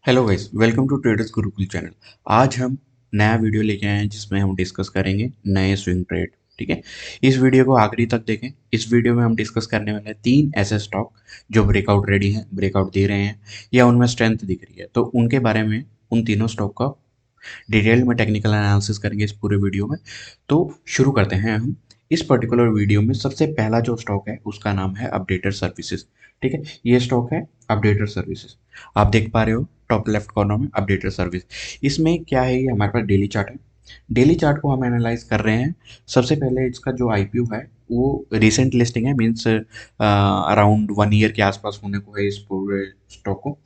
Hello guys, welcome to traders Gurukul channel. आज हम नया वीडियो लेके आए हैं जिसमें हम डिस्कस करेंगे नए स्विंग ट्रेड। ठीक है, इस वीडियो को आखिरी तक देखें। इस वीडियो में हम डिस्कस करने वाले हैं तीन ऐसे स्टॉक जो ब्रेकआउट रेडी हैं, ब्रेकआउट दे रहे हैं या उनमें स्ट्रेंथ दिख रही है, तो उनके बारे में, उन तीनों स्टॉक का डिटेल में टेक्निकल एनालिसिस करेंगे इस पूरे वीडियो में। तो शुरू करते हैं हम। इस पर्टिकुलर वीडियो में सबसे पहला जो स्टॉक है उसका नाम है अपडेटर सर्विसेज। ठीक है, ये स्टॉक है अपडेटर सर्विसेज। आप देख पा रहे हो टॉप लेफ्ट कॉर्नर में अपडेटर सर्विस। इसमें क्या है, ये हमारे पास डेली चार्ट है। डेली चार्ट को हम एनालाइज कर रहे हैं। सबसे पहले इसका जो आईपीओ है वो रिसेंट लिस्टिंग है, मीन्स अराउंड 1 ईयर के आसपास होने को है इस पूरे स्टॉक को।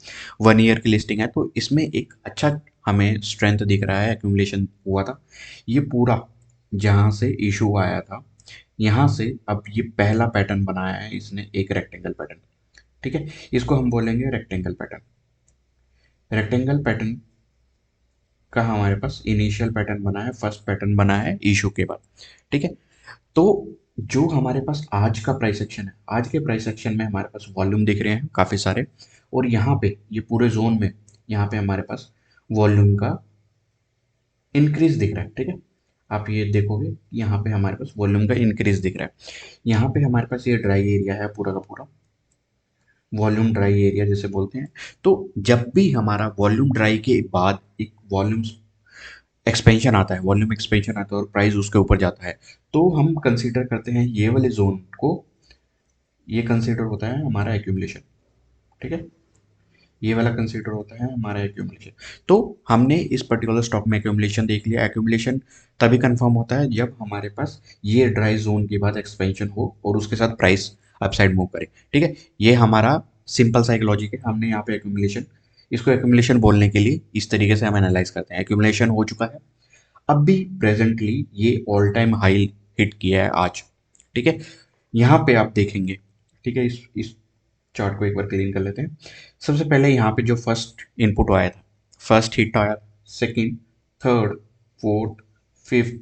1 ईयर की लिस्टिंग है, तो इसमें एक अच्छा हमें स्ट्रेंथ दिख रहा है, एक्यूमुलेशन हुआ था। ये पूरा जहाँ से इशू आया था, यहाँ से अब ये पहला पैटर्न बनाया है इसने, एक रेक्टेंगल पैटर्न। ठीक है, इसको हम बोलेंगे रेक्टेंगल पैटर्न। रेक्टेंगल पैटर्न का हमारे पास इनिशियल पैटर्न बना है, फर्स्ट पैटर्न बना है इशू के बाद। ठीक है, तो जो हमारे पास आज का प्राइस एक्शन है, आज के प्राइस एक्शन में हमारे पास वॉल्यूम दिख रहे हैं काफ़ी सारे, और यहाँ पे ये पूरे जोन में यहाँ पे हमारे पास वॉल्यूम का इंक्रीज दिख रहा है। ठीक है, आप ये देखोगे यहाँ पे हमारे पास वॉल्यूम का इंक्रीज दिख रहा है। यहाँ पे हमारे पास ये ड्राई एरिया है पूरा का पूरा, वॉल्यूम ड्राई एरिया जिसे बोलते हैं। तो जब भी हमारा वॉल्यूम ड्राई के बाद एक वॉल्यूम एक्सपेंशन आता है, वॉल्यूम एक्सपेंशन आता है और प्राइस उसके ऊपर जाता है, तो हम कंसीडर करते हैं ये वाले जोन को, ये कंसीडर होता है हमारा एक्यूमुलेशन। ठीक है, ये वाला कंसीडर होता है हमारा एक्यूमुलेशन। तो हमने इस पर्टिकुलर स्टॉक में एक्यूमुलेशन देख लिया। एक्यूमुलेशन तभी कंफर्म होता है जब हमारे पास ये ड्राई जोन के बाद एक्सपेंशन हो और उसके साथ प्राइस अपसाइड मूव करे। ठीक है, ये हमारा सिंपल साइकोलॉजिक है। हमने यहाँ पे एक्यूमुलेशन, इसको एक्यूमुलेशन बोलने के लिए इस तरीके से हम एनालाइज करते हैं। एक्यूमुलेशन हो चुका है, अब भी प्रेजेंटली ये ऑल टाइम हाई हिट किया है आज। ठीक है, यहाँ पे आप देखेंगे। ठीक है, इस चार्ट को एक बार क्लीन कर लेते हैं। सबसे पहले यहाँ पे जो फर्स्ट इनपुट आया था, फर्स्ट हिट आया, second, third, fourth, fifth,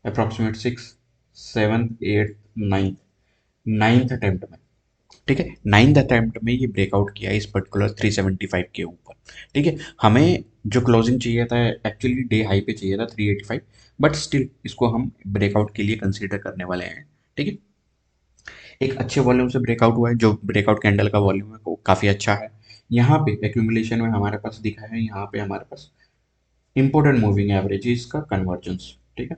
approximate six, seventh, eight, ninth, ninth attempt में। ठीक है, नाइन्थ अटेम्प्ट में ये ब्रेकआउट किया है इस पर्टिकुलर 375 के ऊपर। ठीक है, हमें जो क्लोजिंग चाहिए था, एक्चुअली डे हाई पे चाहिए था 385, बट स्टिल इसको हम ब्रेकआउट के लिए कंसीडर करने वाले हैं। ठीक है, एक अच्छे वॉल्यूम से ब्रेकआउट हुआ है, जो ब्रेकआउट कैंडल का वॉल्यूम है वो काफ़ी अच्छा है। यहाँ पे एक्यूमुलेशन में हमारे पास दिखा है, यहाँ पे हमारे पास इंपॉर्टेंट मूविंग एवरेजेस का कन्वर्जेंस। ठीक है,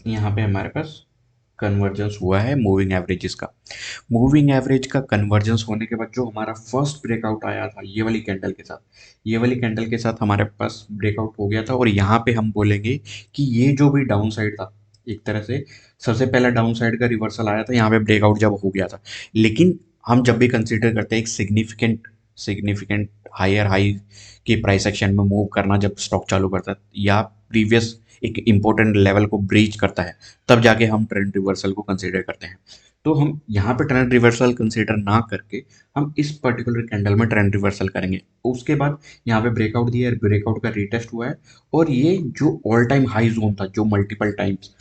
यहाँ पे हमारे पास कन्वर्जेंस हुआ है मूविंग एवरेजेस का। मूविंग एवरेज का कन्वर्जेंस होने के बाद जो हमारा फर्स्ट ब्रेकआउट आया था ये वाली कैंडल के साथ, ये वाली कैंडल के साथ हमारे पास ब्रेकआउट हो गया था, और यहाँ पे हम बोलेंगे कि ये जो भी डाउन साइड था, एक तरह से सबसे पहला डाउन साइड का रिवर्सल आया था यहाँ पे ब्रेकआउट जब हो गया था। लेकिन हम जब भी कंसिडर करते हैं एक सिग्निफिकेंट सिग्निफिकेंट हायर हाई के प्राइस एक्शन में मूव करना, जब स्टॉक चालू करता है या प्रीवियस एक इंपॉर्टेंट लेवल को ब्रीच करता है, तब जाके हम ट्रेंड रिवर्सल को कंसीडर करते हैं। तो हम यहाँ पे ट्रेंड रिवर्सल कंसीडर ना करके हम इस पर्टिकुलर कैंडल में ट्रेंड रिवर्सल करेंगे। उसके बाद यहाँ पे ब्रेकआउट दिया है, ब्रेकआउट का रीटेस्ट हुआ है, और ये जो ऑल टाइम हाई जोन था, जो मल्टीपल टाइम्स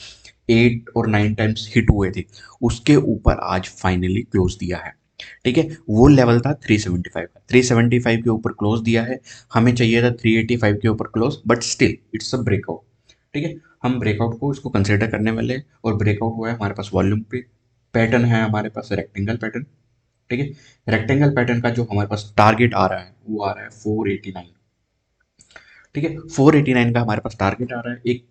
8 और 9 टाइम्स हिट हुए थे, उसके ऊपर आज फाइनली क्लोज दिया है। ठीक है, वो लेवल था 375 का, 375 के ऊपर क्लोज दिया है। हमें चाहिए था 385 के ऊपर close, but still it's a breakout. ठीक है, हम ब्रेकआउट को इसको कंसिडर करने वाले हैं, और ब्रेकआउट हुआ है हमारे पास वॉल्यूम पे। पैटर्न है हमारे पास रेक्टेंगल पैटर्न। ठीक है, रेक्टेंगल पैटर्न का जो हमारे पास टारगेट आ रहा है वो आ रहा है 489। ठीक है, 489 का हमारे पास टारगेट आ रहा है। एक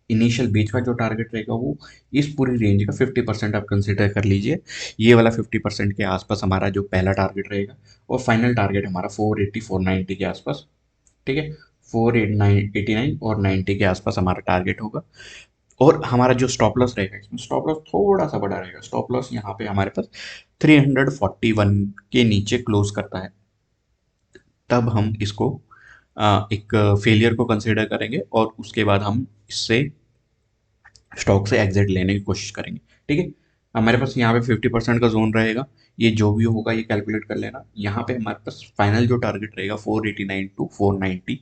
इनिशियल बीच का जो टारगेट रहेगा वो इस पूरी रेंज का 50% आप कंसिडर कर लीजिए। ये वाला 50% के आसपास हमारा जो पहला टारगेट रहेगा, और फाइनल टारगेट हमारा 480 490 के आसपास। ठीक है, 489 और 90 के आसपास हमारा टारगेट होगा। और हमारा जो स्टॉप लॉस रहेगा, इसमें स्टॉप लॉस थोड़ा सा बड़ा रहेगा। स्टॉप लॉस यहाँ पे हमारे पास 341 के नीचे क्लोज करता है, तब हम इसको एक फेलियर को कंसिडर करेंगे, और उसके बाद हम इससे स्टॉक से एग्जिट लेने की कोशिश करेंगे। ठीक है, हमारे पास यहाँ पे 50% का जोन रहेगा। ये जो भी होगा ये कैलकुलेट कर लेना। यहाँ पे हमारे पास फाइनल जो टारगेट रहेगा 489 टू 490,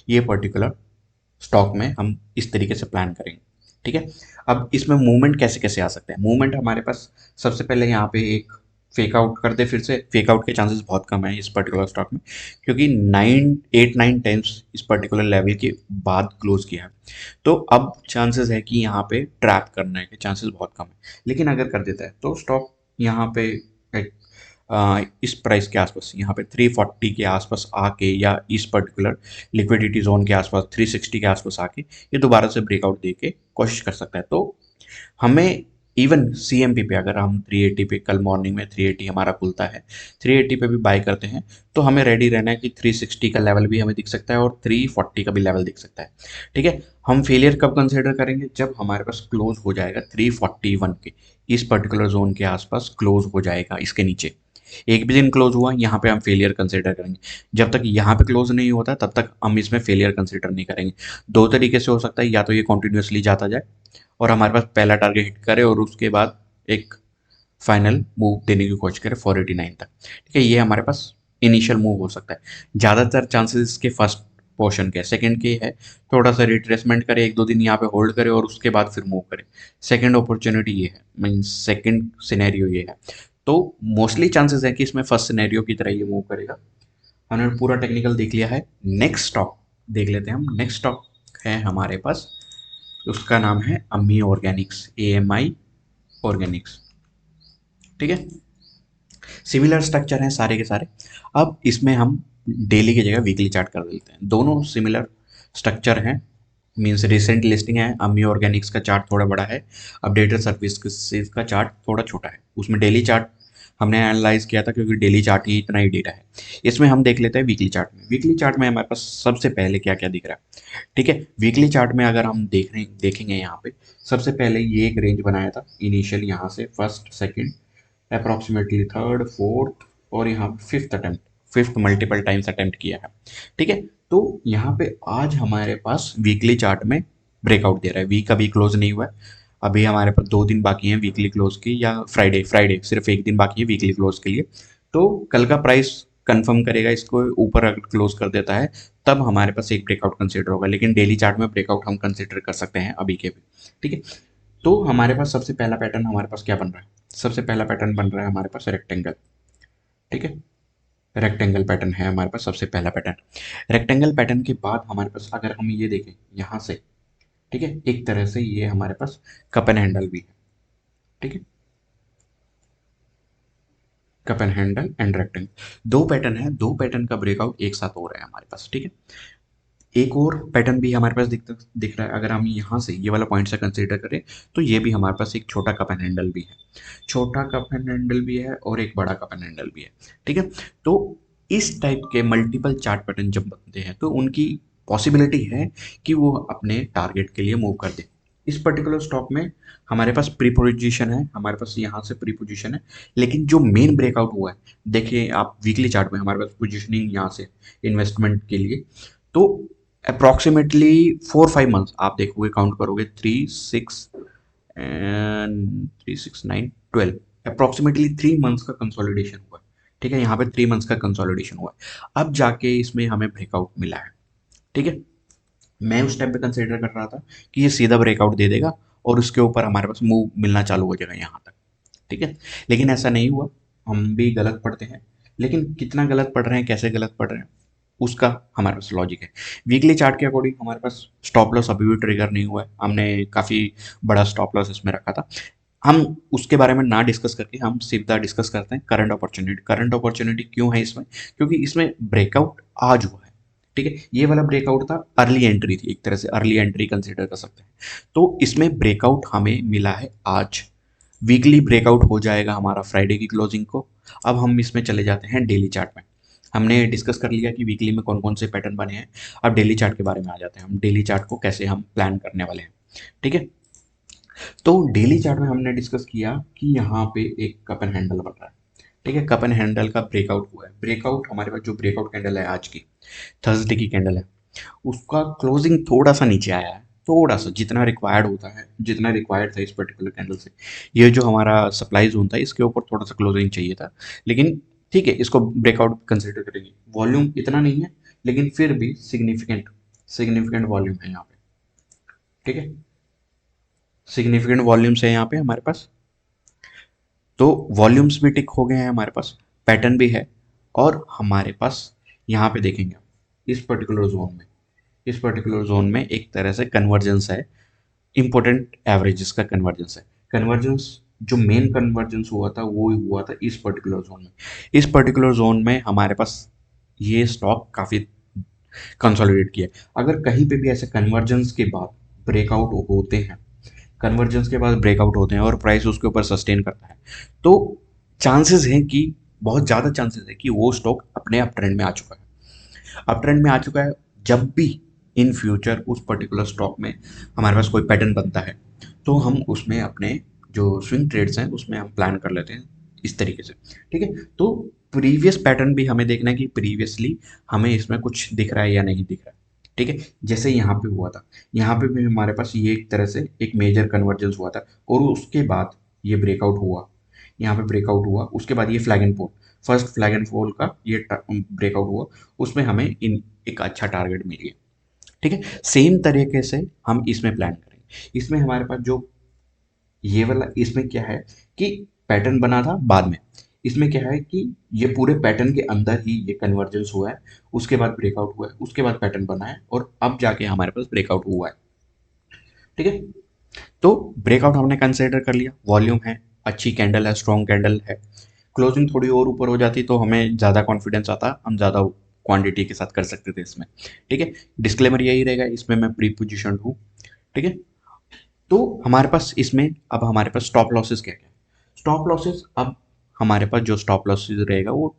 ये पर्टिकुलर स्टॉक में हम इस तरीके से प्लान करेंगे। ठीक है, अब इसमें मूवमेंट कैसे कैसे आ सकते हैं। मूवमेंट हमारे पास सबसे पहले यहाँ पे एक फेक आउट कर दे, फिर से फेक आउट के चांसेस बहुत कम है इस पर्टिकुलर स्टॉक में, क्योंकि 9 8 9 टाइम्स इस पर्टिकुलर लेवल के बाद क्लोज किया है। तो अब चांसेस है कि यहाँ पे ट्रैप करने के चांसेस बहुत कम है। लेकिन अगर कर देता है तो स्टॉक यहाँ पे एक, इस प्राइस के आसपास, यहाँ पे 340 के आसपास आके, या इस पर्टिकुलर लिक्विडिटी जोन के आसपास 360 के आसपास आके ये दोबारा से ब्रेकआउट दे के कोशिश कर सकता है। तो हमें इवन सीएमपी पे अगर हम 380 पे, कल मॉर्निंग में 380 हमारा खुलता है, 380 पे भी बाय करते हैं, तो हमें रेडी रहना है कि 360 का लेवल भी हमें दिख सकता है और 340 का भी लेवल दिख सकता है। ठीक है, हम फेलियर कब कंसिडर करेंगे, जब हमारे पास क्लोज हो जाएगा 341 के, इस पर्टिकुलर जोन के आसपास क्लोज हो जाएगा, इसके नीचे एक भी दिन क्लोज हुआ, यहाँ पे हम फेलियर कंसिडर करेंगे। जब तक यहाँ पे क्लोज नहीं होता तब तक हम इसमें फेलियर कंसिडर नहीं करेंगे। दो तरीके से हो सकता है, या तो ये कॉन्टिन्यूसली जाता जाए और हमारे पास पहला टारगेट हिट करे और उसके बाद एक फाइनल मूव देने की कोशिश करे 489 तक। ठीक है, ये हमारे पास इनिशियल मूव हो सकता है। ज़्यादातर चांसेस इसके फर्स्ट पोर्शन के, सेकंड के है थोड़ा सा रिट्रेसमेंट करे, एक दो दिन यहाँ पे होल्ड करे और उसके बाद फिर मूव करे। सेकंड अपॉर्चुनिटी ये है, मीन सेकंड सिनेरियो ये है। तो मोस्टली चांसेस है कि इसमें फर्स्ट सिनेरियो की तरह ये मूव करेगा। हमने पूरा टेक्निकल देख लिया है। नेक्स्ट स्टॉक देख लेते हैं हम। नेक्स्ट स्टॉक है हमारे पास, उसका नाम है अम्मी ऑर्गेनिक्स, AMI ऑर्गेनिक्स। ठीक है, सिमिलर स्ट्रक्चर हैं सारे के सारे। अब इसमें हम डेली की जगह वीकली चार्ट कर देते हैं। दोनों सिमिलर स्ट्रक्चर हैं, मीन्स रिसेंट लिस्टिंग है। अम्मी ऑर्गेनिक्स का चार्ट थोड़ा बड़ा है, अपडेटेड सर्विस का चार्ट थोड़ा छोटा है। उसमें डेली चार्ट हमने एनालाइज किया था, क्योंकि डेली चार्ट ही इतना ही डेटा है। इसमें हम देख लेते हैं वीकली चार्ट में। वीकली चार्ट में हमारे पास सबसे पहले क्या क्या दिख रहा है। ठीक है, वीकली चार्ट में अगर हम देखेंगे यहाँ पे, सबसे पहले ये एक रेंज बनाया था इनिशियल, यहाँ से first second, approximately third fourth, और यहाँ पे फिफ्थ मल्टीपल टाइम्स अटेम्प्ट किया है। ठीक है, तो यहाँ पे आज हमारे पास वीकली चार्ट में ब्रेकआउट दे रहा है। वीक अभी क्लोज नहीं हुआ है, अभी हमारे पास 2 दिन बाकी हैं वीकली क्लोज की, या फ्राइडे फ्राइडे सिर्फ एक दिन बाकी है वीकली क्लोज के लिए। तो कल का प्राइस कंफर्म करेगा इसको, ऊपर अगर क्लोज कर देता है तब हमारे पास एक ब्रेकआउट कंसिडर होगा, लेकिन डेली चार्ट में ब्रेकआउट हम कंसिडर कर सकते हैं अभी के भी। ठीक है, तो हमारे पास सबसे पहला पैटर्न हमारे पास क्या बन रहा है, सबसे पहला पैटर्न बन रहा है हमारे पास रेक्टेंगल। ठीक है, रेक्टेंगल पैटर्न है हमारे पास सबसे पहला पैटर्न। रेक्टेंगल पैटर्न के बाद हमारे पास अगर हम ये देखें यहाँ से, ठीक है, एक तरह से ये हमारे पास कप एंड हैंडल भी है। ठीक है, cup and handle and rectangle, दो पैटर्न है, दो पैटर्न का ब्रेकआउट एक साथ हो रहा है हमारे पास। ठीक है, एक और पैटर्न भी हमारे पास दिख रहा है। अगर हम यहाँ से ये वाला पॉइंट से कंसीडर करें तो ये भी हमारे पास एक छोटा कप एंड हैंडल भी है, छोटा कप एंड हैंडल भी है और एक बड़ा कप एंड हैंडल भी है। ठीक है, तो इस टाइप के मल्टीपल चार्ट पैटर्न जब बनते हैं तो उनकी पॉसिबिलिटी है कि वो अपने टारगेट के लिए मूव कर दे। इस पर्टिकुलर स्टॉक में हमारे पास प्री पोजीशन है, हमारे पास यहाँ से प्री पोजीशन है, लेकिन जो मेन ब्रेकआउट हुआ है, देखिए आप वीकली चार्ट में हमारे पास पोजीशनिंग यहाँ से इन्वेस्टमेंट के लिए, तो अप्रॉक्सीमेटली 4 5 मंथ्स आप देखोगे, काउंट करोगे, 3 6 एंड 3 6 9 12, अप्रॉक्सीमेटली 3 मंथ्स का कंसोलिडेशन हुआ है। ठीक है, यहाँ पे 3 मंथ्स का कंसोलिडेशन हुआ है, अब जाके इसमें हमें ब्रेकआउट मिला है। ठीक है, मैं उस टाइम पे कंसिडर कर रहा था कि ये सीधा ब्रेकआउट दे देगा और उसके ऊपर हमारे पास मूव मिलना चालू हो जाएगा यहाँ तक। ठीक है, लेकिन ऐसा नहीं हुआ, हम भी गलत पढ़ते हैं, लेकिन कितना गलत पढ़ रहे हैं, कैसे गलत पढ़ रहे हैं, उसका हमारे पास लॉजिक है। वीकली चार्ट के अकॉर्डिंग हमारे पास स्टॉप लॉस अभी भी ट्रिगर नहीं हुआ है, हमने काफ़ी बड़ा स्टॉप लॉस इसमें रखा था। हम उसके बारे में ना डिस्कस करके हम सीधा डिस्कस करते हैं करंट अपॉर्चुनिटी। करंट अपॉर्चुनिटी क्यों है इसमें, क्योंकि इसमें ब्रेकआउट आज हुआ है। ठीक है, ये वाला ब्रेकआउट था, अर्ली एंट्री थी, एक तरह से अर्ली एंट्री कंसिडर कर सकते हैं। तो इसमें ब्रेकआउट हमें मिला है आज, वीकली ब्रेकआउट हो जाएगा हमारा फ्राइडे की क्लोजिंग को। अब हम इसमें चले जाते हैं डेली चार्ट में। हमने डिस्कस कर लिया कि वीकली में कौन कौन से पैटर्न बने हैं, अब डेली चार्ट के बारे में आ जाते हैं। हम डेली चार्ट को कैसे हम प्लान करने वाले हैं। ठीक है, तो डेली चार्ट में हमने डिस्कस किया कि यहाँ पे एक कप एंड हैंडल बन रहा है। ठीक है, कप एंड हैंडल का ब्रेकआउट हुआ है। ब्रेकआउट हमारे पास जो ब्रेकआउट कैंडल है आज की, थर्सडे की कैंडल है, उसका क्लोजिंग थोड़ा सा नीचे आया है, थोड़ा सा, जितना रिक्वायर्ड होता है, जितना रिक्वायर्ड था इस पर्टिकुलर कैंडल से। ये जो हमारा सप्लाई जोन था इसके ऊपर थोड़ा सा क्लोजिंग चाहिए था, लेकिन ठीक है, इसको ब्रेकआउट कंसिडर करेंगे। वॉल्यूम इतना नहीं है, लेकिन फिर भी सिग्निफिकेंट सिग्निफिकेंट वॉल्यूम है यहाँ पे। ठीक है, सिग्निफिकेंट वॉल्यूम्स है यहाँ पे हमारे पास। तो वॉल्यूम्स भी टिक हो गए हैं हमारे पास, पैटर्न भी है, और हमारे पास यहाँ पे देखेंगे आप, इस पर्टिकुलर जोन में एक तरह से कन्वर्जेंस है, इंपॉर्टेंट एवरेजेस का कन्वर्जेंस है। कन्वर्जेंस जो मेन कन्वर्जेंस हुआ था वो हुआ था इस पर्टिकुलर जोन में। इस पर्टिकुलर जोन में हमारे पास ये स्टॉक काफ़ी कंसोलिडेट किया। अगर कहीं पे भी ऐसे कन्वर्जेंस के बाद ब्रेकआउट होते हैं, कन्वर्जेंस के बाद ब्रेकआउट होते हैं और प्राइस उसके ऊपर सस्टेन करता है, तो चांसेस हैं कि, बहुत ज़्यादा चांसेस है कि वो स्टॉक अपने अप ट्रेंड में आ चुका है, अप ट्रेंड में आ चुका है। जब भी इन फ्यूचर उस पर्टिकुलर स्टॉक में हमारे पास कोई पैटर्न बनता है, तो हम उसमें अपने जो स्विंग ट्रेड्स हैं उसमें हम प्लान कर लेते हैं इस तरीके से, ठीक है। तो प्रीवियस पैटर्न भी हमें देखना है कि प्रीवियसली हमें इसमें कुछ दिख रहा है या नहीं दिख रहा है, ठीक है। जैसे यहाँ पे हुआ था, यहाँ पे भी हमारे पास ये एक तरह से एक मेजर कन्वर्जेंस हुआ था, और उसके बाद ये ब्रेकआउट हुआ, यहाँ पे ब्रेकआउट हुआ, उसके बाद ये flag and fall, first flag and fall का ये ब्रेकआउट हुआ, उसमें हमें इन एक अच्छा टारगेट मिल गया, ठीक है। सेम तरीके से हम इसमें प्लान करेंगे। इसमें हमारे पास जो ये वाला, इसमें क्या है कि पैटर्न बना था बाद में, इसमें क्या है कि ये पूरे पैटर्न के अंदर ही ये कन्वर्जेंस हुआ है, उसके बाद ब्रेकआउट हुआ है, उसके बाद पैटर्न बना है, और अब जाके हमारे पास ब्रेकआउट हुआ है, ठीक है। तो ब्रेकआउट हमने कंसिडर कर लिया, वॉल्यूम है, अच्छी कैंडल है, स्ट्रॉन्ग कैंडल है, क्लोजिंग थोड़ी और ऊपर हो जाती तो हमें ज़्यादा कॉन्फिडेंस आता, हम ज़्यादा क्वांटिटी के साथ कर सकते थे इसमें, ठीक है। डिस्क्लेमर यही रहेगा, इसमें मैं प्री पोजिशन हूँ, ठीक है। तो हमारे पास इसमें अब हमारे पास स्टॉप लॉसेस क्या क्या है। स्टॉप लॉसेस, अब हमारे पास जो स्टॉप लॉसेस रहेगा वो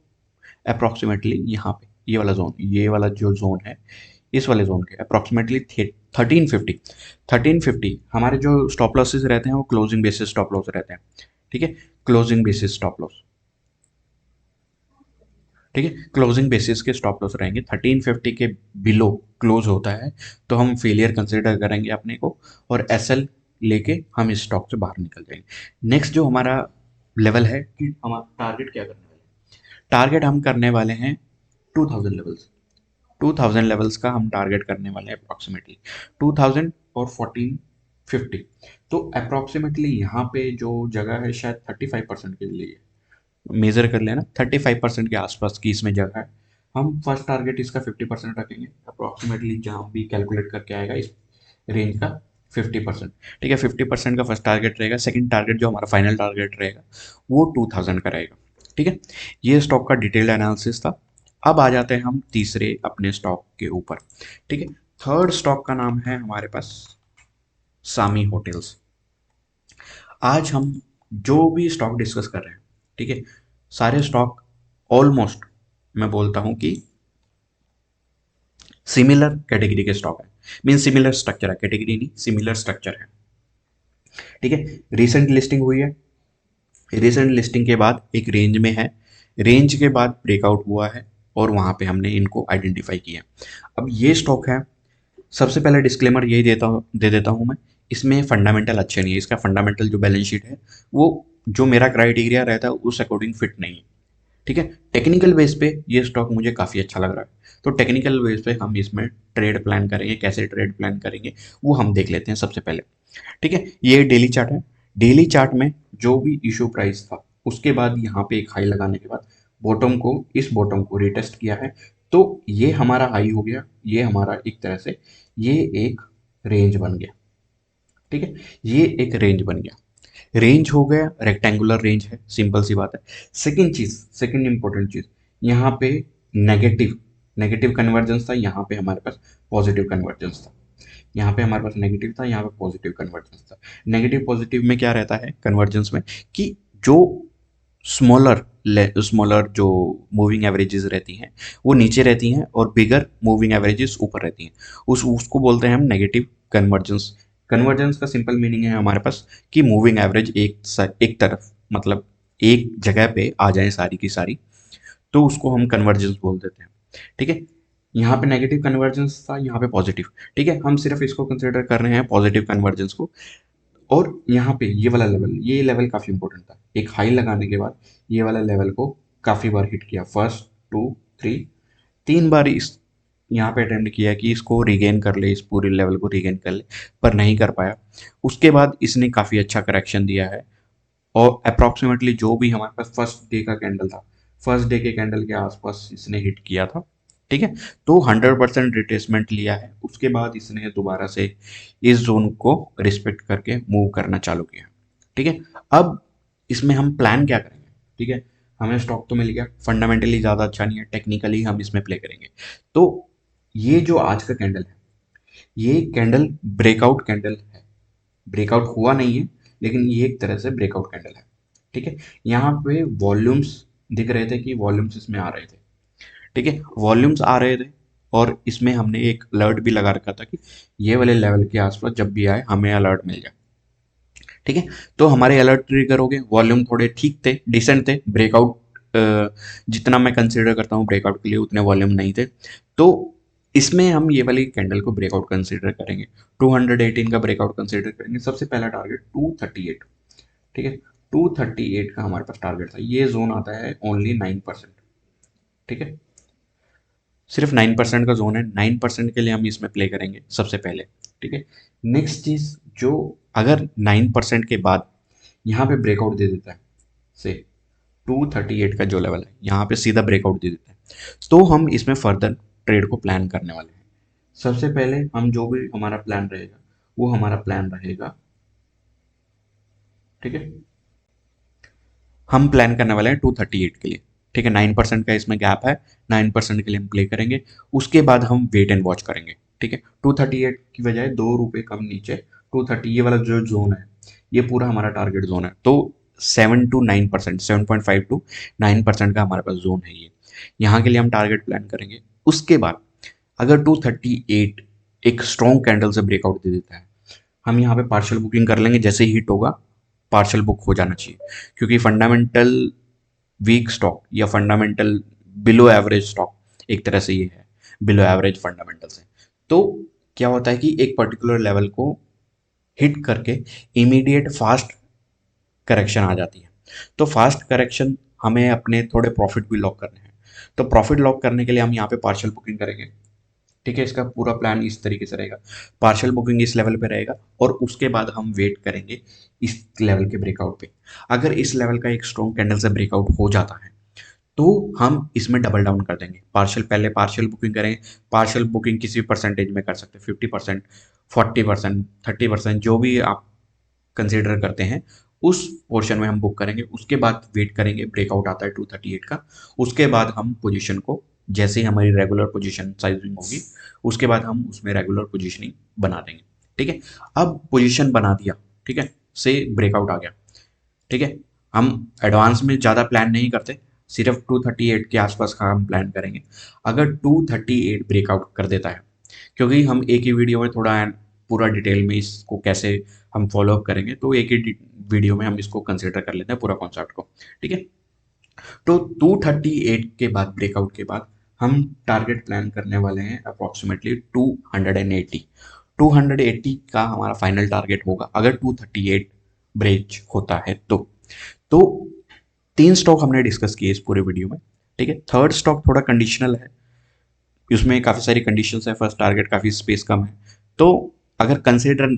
अप्रॉक्सीमेटली यहाँ पे, ये वाला जोन, ये वाला जो जोन है, इस वाले जोन के अप्रॉक्सीमेटली 1350 हमारे जो स्टॉप लॉसेस रहते हैं वो क्लोजिंग बेसिस स्टॉप लॉस रहते हैं, ठीक है। क्लोजिंग बेसिस स्टॉप लॉस, ठीक है, क्लोजिंग बेसिस के स्टॉप लॉस रहेंगे 1350 के बिलो क्लोज होता है तो हम फेलियर कंसिडर करेंगे अपने को, और एसएल लेके हम इस स्टॉक से बाहर निकल जाएंगे। नेक्स्ट जो हमारा लेवल है कि हमारा टारगेट क्या करने वाले हैं, टारगेट हम करने वाले हैं 2000 लेवल्स, 2000 लेवल्स का हम टारगेट करने वाले हैं अप्रॉक्सीमेटली 2000 और 1450। तो अप्रॉक्सीमेटली यहाँ पे जो जगह है शायद 35% के लिए मेजर कर लेना, 35% के आसपास की इसमें जगह है। हम फर्स्ट टारगेट इसका 50% रखेंगे अप्रॉक्सीमेटली, जहाँ भी कैलकुलेट करके आएगा इस रेंज का 50%, ठीक है। 50% का फर्स्ट टारगेट रहेगा, सेकंड टारगेट जो हमारा फाइनल टारगेट रहेगा वो 2000 का रहेगा, ठीक है। ये स्टॉक का डिटेल्ड एनालिसिस था। अब आ जाते हैं हम तीसरे अपने स्टॉक के ऊपर, ठीक है। थर्ड स्टॉक का नाम है हमारे पास सामी होटल्स। आज हम जो भी स्टॉक डिस्कस कर रहे हैं, ठीक है, सारे स्टॉक ऑलमोस्ट, मैं बोलता हूं कि सिमिलर कैटेगरी के स्टॉक है, मीन सिमिलर स्ट्रक्चर है, कैटेगरी नहीं, सिमिलर स्ट्रक्चर है, ठीक है। रिसेंट लिस्टिंग हुई है, रिसेंट लिस्टिंग के बाद एक रेंज में है, रेंज के बाद ब्रेकआउट हुआ है, और वहां पे हमने इनको आइडेंटिफाई किया। अब ये स्टॉक है, सबसे पहले डिस्क्लेमर यही दे देता हूं मैं, इसमें फंडामेंटल अच्छे नहीं है, इसका फंडामेंटल जो बैलेंस शीट है वो जो मेरा क्राइटेरिया रहता है उस अकॉर्डिंग फिट नहीं है, ठीक है। टेक्निकल बेस पे ये स्टॉक मुझे काफ़ी अच्छा लग रहा है, तो टेक्निकल बेस पे हम इसमें ट्रेड प्लान करेंगे, कैसे ट्रेड प्लान करेंगे वो हम देख लेते हैं सबसे पहले, ठीक है। ये डेली चार्ट है, डेली चार्ट में जो भी इशू प्राइस था उसके बाद यहाँ पे एक हाई लगाने के बाद बॉटम को, इस बॉटम को रिटेस्ट किया है, तो ये हमारा हाई हो गया, ये हमारा एक तरह से ये एक रेंज बन गया, ठीक है। ये एक रेंज बन गया, रेंज हो गया, रेक्टेंगुलर रेंज है, सिंपल सी बात है। सेकंड चीज, सेकंड इंपॉर्टेंट चीज, यहाँ पे नेगेटिव नेगेटिव कन्वर्जेंस था, यहाँ पे हमारे पास पॉजिटिव कन्वर्जेंस था, यहाँ पे हमारे पास नेगेटिव था, यहाँ पे पॉजिटिव कन्वर्जेंस था। नेगेटिव पॉजिटिव में क्या रहता है कन्वर्जेंस में कि जो स्मॉलर स्मॉलर जो मूविंग एवरेजेस रहती हैं वो नीचे रहती हैं और बिगर मूविंग एवरेजेस ऊपर रहती हैं, उसको बोलते हैं हम नेगेटिव कन्वर्जेंस। कन्वर्जेंस का सिंपल मीनिंग है हमारे पास कि मूविंग एवरेज एक तरफ, मतलब एक जगह पे आ जाए सारी की सारी, तो उसको हम कन्वर्जेंस बोल देते हैं, ठीक है। यहाँ पे नेगेटिव कन्वर्जेंस था, यहाँ पे पॉजिटिव, ठीक है। हम सिर्फ इसको कंसिडर कर रहे हैं पॉजिटिव कन्वर्जेंस को। और यहाँ पे ये वाला लेवल, ये लेवल काफ़ी इंपॉर्टेंट था, एक हाई लगाने के बाद ये वाला लेवल को काफ़ी बार हिट किया, फर्स्ट टू थ्री, तीन बार इस यहाँ पे अटेम्प्ट किया कि इसको रिगेन कर ले, इस पूरे लेवल को रिगेन कर ले, पर नहीं कर पाया। उसके बाद इसने काफ़ी अच्छा करेक्शन दिया है, और अप्रॉक्सीमेटली जो भी हमारे पास फर्स्ट डे का कैंडल था, फर्स्ट डे के कैंडल के आसपास इसने हिट किया था, ठीक है। तो 100% रिट्रेसमेंट लिया है, उसके बाद इसने दोबारा से इस जोन को रिस्पेक्ट करके मूव करना चालू किया, ठीक है। अब इसमें हम प्लान क्या करेंगे, ठीक है। हमें स्टॉक तो मिल गया, फंडामेंटली ज़्यादा अच्छा नहीं है, टेक्निकली हम इसमें प्ले करेंगे। तो ये जो आज का कैंडल है, ये कैंडल ब्रेकआउट कैंडल है, ब्रेकआउट हुआ नहीं है, लेकिन ये एक तरह से ब्रेकआउट कैंडल है, ठीक है। यहाँ पे वॉल्यूम्स दिख रहे थे कि वॉल्यूम्स इसमें आ रहे थे, ठीक है, वॉल्यूम्स आ रहे थे। और इसमें हमने एक अलर्ट भी लगा रखा था कि ये वाले लेवल के आसपास जब भी आए हमें अलर्ट मिल जाए, ठीक है। तो हमारे अलर्ट ट्रिगर हो गए, वॉल्यूम थोड़े ठीक थे, डिसेंट थे, ब्रेकआउट जितना मैं कंसीडर करता हूँ ब्रेकआउट के लिए उतने वॉल्यूम नहीं थे। तो इसमें हम ये वाली कैंडल को ब्रेकआउट कंसीडर करेंगे, 218 का ब्रेकआउट कंसीडर करेंगे। सबसे पहला टारगेट 238, ठीक है, 238 का हमारे पास टारगेट था। ये जोन आता है ओनली 9%, ठीक है, सिर्फ 9% का जोन है, 9% के लिए हम इसमें प्ले करेंगे सबसे पहले, ठीक है। नेक्स्ट चीज, जो अगर 9% के बाद यहाँ पे ब्रेकआउट दे देता है, से 238 का जो लेवल है यहाँ पे सीधा ब्रेकआउट दे देता है, तो हम इसमें फर्दर ट्रेड को प्लान करने वाले हैं। सबसे पहले हम जो भी हमारा प्लान रहेगा, वो हमारा प्लान रहेगा, ठीक है, हम प्लान करने वाले हैं 238 के लिए, ठीक है। 9% का इसमें गैप है, 9% के लिए हम प्ले करेंगे, उसके बाद हम वेट एंड वॉच करेंगे, ठीक है। 238 की बजाय ₹2 कम नीचे 230, ये वाला जो जोन है ये पूरा हमारा टारगेट जोन है। तो 7 to 9%, 7.5 to 9% का हमारे पास जोन है ये, यहाँ के लिए हम टारगेट प्लान करेंगे। उसके बाद अगर 238 एक स्ट्रॉन्ग कैंडल से ब्रेकआउट दे देता है, हम यहाँ पे पार्शियल बुकिंग कर लेंगे, जैसे ही हिट होगा पार्शियल बुक हो जाना चाहिए, क्योंकि फंडामेंटल वीक स्टॉक या फंडामेंटल बिलो एवरेज स्टॉक एक तरह से ये है, बिलो एवरेज फंडामेंटल से। तो क्या होता है कि एक पर्टिकुलर लेवल को हिट करके इमीडिएट फास्ट करेक्शन आ जाती है। तो फास्ट करेक्शन हमें अपने थोड़े प्रॉफिट भी लॉक करने हैं, तो प्रॉफिट लॉक करने के लिए हम यहाँ पे पार्शियल बुकिंग करेंगे, ठीक है। इसका पूरा प्लान इस तरीके से रहेगा, पार्शियल बुकिंग इस लेवल पे रहेगा और उसके बाद हम वेट करेंगे इस लेवल के ब्रेकआउट पे। अगर इस लेवल का एक स्ट्रॉन्ग कैंडल से ब्रेकआउट हो जाता है तो हम इसमें डबल डाउन कर देंगे, पार्शियल पहले पार्शियल बुकिंग करेंगे। पार्शियल बुकिंग किसी भी परसेंटेज में कर सकते हैं, 50%, 40%, 30%, जो भी आप कंसिडर करते हैं उस पोर्शन में हम बुक करेंगे। उसके बाद वेट करेंगे, ब्रेकआउट आता है 238 का, उसके बाद हम पोजीशन को, जैसे ही हमारी रेगुलर पोजीशन साइजिंग होगी उसके बाद हम उसमें रेगुलर पोजीशनिंग बना देंगे, ठीक है। अब पोजीशन बना दिया, ठीक है, से ब्रेकआउट आ गया, ठीक है। हम एडवांस में ज़्यादा प्लान नहीं करते, सिर्फ 238 के आसपास का हम प्लान करेंगे। अगर 238 ब्रेकआउट कर देता है, क्योंकि हम एक ही वीडियो में थोड़ा पूरा डिटेल में इसको कैसे हम फॉलो अप करेंगे, तो एक ही वीडियो में हम इसको कंसिडर कर लेते हैं पूरा कॉन्सेप्ट को, ठीक है। तो 238 के बाद ब्रेकआउट के बाद हम टारगेट प्लान करने वाले हैं अप्रॉक्सीमेटली 280। 280 का हमारा फाइनल टारगेट होगा अगर 238 ब्रेच होता है तो 3 स्टॉक हमने डिस्कस किए इस पूरे वीडियो में, ठीक है। थर्ड स्टॉक थोड़ा कंडीशनल है, उसमें काफ़ी सारी कंडीशंस है, फर्स्ट टारगेट काफ़ी स्पेस कम है, तो अगर कंसिडर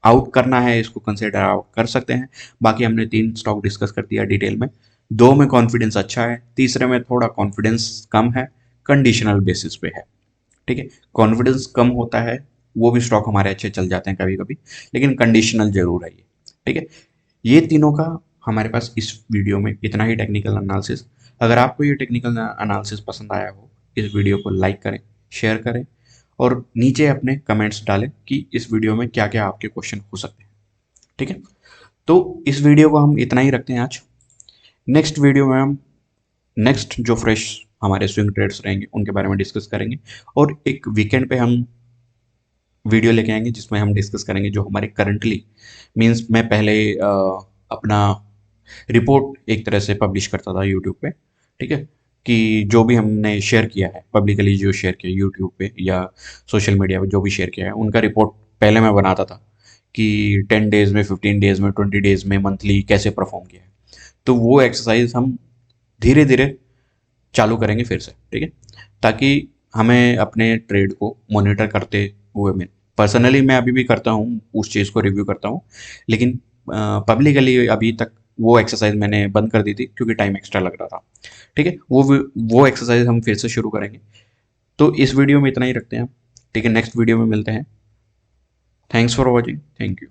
आउट करना है इसको कंसिडर आउट कर सकते हैं। बाकी हमने 3 स्टॉक डिस्कस कर दिया डिटेल में, 2 में कॉन्फिडेंस अच्छा है, तीसरे में थोड़ा कॉन्फिडेंस कम है, कंडीशनल बेसिस पे है, ठीक है। कॉन्फिडेंस कम होता है वो भी स्टॉक हमारे अच्छे चल जाते हैं कभी कभी, लेकिन कंडीशनल जरूर है ये, ठीक है। ये तीनों का हमारे पास इस वीडियो में इतना ही टेक्निकल एनालिसिस। अगर आपको ये टेक्निकल एनालिसिस पसंद आया हो, इस वीडियो को लाइक करें, शेयर करें और नीचे अपने कमेंट्स डालें कि इस वीडियो में क्या क्या आपके क्वेश्चन हो सकते हैं, ठीक है। तो इस वीडियो को हम इतना ही रखते हैं आज। नेक्स्ट वीडियो में हम नेक्स्ट जो फ्रेश हमारे स्विंग ट्रेड्स रहेंगे उनके बारे में डिस्कस करेंगे, और एक वीकेंड पे हम वीडियो लेके आएंगे जिसमें हम डिस्कस करेंगे जो हमारे करंटली, मीन्स मैं पहले अपना रिपोर्ट एक तरह से पब्लिश करता था यूट्यूब पे, ठीक है, कि जो भी हमने शेयर किया है पब्लिकली, जो शेयर किया यूट्यूब पे या सोशल मीडिया पे जो भी शेयर किया है उनका रिपोर्ट पहले मैं बनाता था कि 10 डेज में, 15 डेज में, 20 डेज में, मंथली कैसे परफॉर्म किया है। तो वो एक्सरसाइज हम धीरे धीरे चालू करेंगे फिर से, ठीक है, ताकि हमें अपने ट्रेड को मॉनिटर करते हुए में, पर्सनली मैं अभी भी करता हूँ उस चीज़ को रिव्यू करता हूँ, लेकिन पब्लिकली अभी तक वो एक्सरसाइज मैंने बंद कर दी थी क्योंकि टाइम एक्स्ट्रा लग रहा था। ठीक है, वो एक्सरसाइज हम फिर से शुरू करेंगे। तो इस वीडियो में इतना ही रखते हैं हम। ठीक है, नेक्स्ट वीडियो में मिलते हैं। Thanks for watching, thank you.